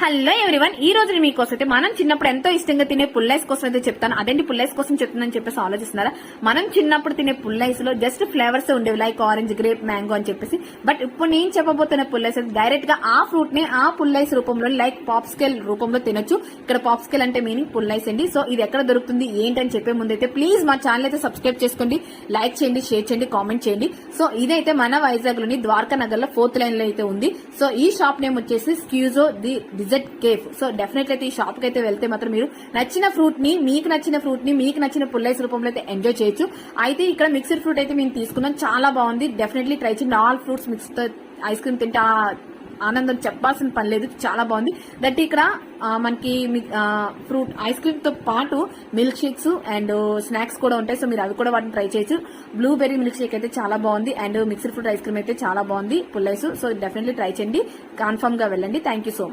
Hello everyone, ఈ రోజు మీకోసం అయితే మనం చిన్నప్పుడు ఎంతో ఇష్టంగా తినే పుల్లైస్ కోసం అయితే చెప్తాను. అదేంటి పుల్లైస్ కోసం చెప్తుందని చెప్పేసి ఆలోచిస్తున్నారా? మనం చిన్నప్పుడు తినే పుల్లైస్ లో జస్ట్ ఫ్లేవర్స్ ఉండేవి, లైక్ ఆరెంజ్, గ్రేప్, మ్యాంగో అని చెప్పేసి. బట్ ఇప్పుడు నేను చెప్పబోతున్న పుల్లైస్ డైరెక్ట్ గా ఆ ఫ్రూట్ ని ఆ పుల్లైస్ రూపంలో, లైక్ పాప్స్కెల్ రూపంలో తినొచ్చు. ఇక్కడ పాప్స్కెల్ అంటే మీనింగ్ పుల్లైస్ అండి. సో ఇది ఎక్కడ దొరుకుతుంది ఏంటని చెప్పే ముందు అయితే ప్లీజ్ మా ఛానల్ అయితే సబ్స్క్రైబ్ చేసుకోండి, లైక్ చేయండి, షేర్ చేయండి, కామెంట్ చేయండి. సో ఇదైతే మన వైజాగ్ లోని ద్వారకా నగర్ లో 4th లైన్ లో అయితే ఉంది. సో ఈ షాప్ నేమ్ వచ్చేసి Squeezo the dessert cafe. So definitely అయితే ఈ షాప్ కి అయితే వెళ్తే మాత్రం మీరు నచ్చిన ఫ్రూట్ ని, మీకు నచ్చిన పుల్లైస్ రూపంలో అయితే ఎంజాయ్ చేయొచ్చు. అయితే ఇక్కడ మిక్స్డ్ ఫ్రూట్ అయితే మేము తీసుకున్నాం, చాలా బాగుంది. డెఫినెట్లీ ట్రై చేయండి. ఆల్ ఫ్రూట్స్ మిక్స్ తో ఐస్ క్రీమ్ తింటే ఆనందం చెప్పాల్సిన పని లేదు, చాలా బాగుంది. దట్ ఇక్కడ మనకి ఫ్రూట్ ఐస్ క్రీమ్ తో పాటు మిల్క్ షేక్స్ అండ్ స్నాక్స్ కూడా ఉంటాయి. సో మీరు అవి కూడా వాటిని ట్రై చేయొచ్చు. బ్లూబెర్రీ మిల్క్ షేక్ అయితే చాలా బాగుంది and mixed fruit ice cream అయితే చాలా బాగుంది పుల్లైస్. సో డెఫినెట్లీ ట్రై చేయండి, కన్ఫర్మ్ గా వెళ్ళండి. Thank you so much.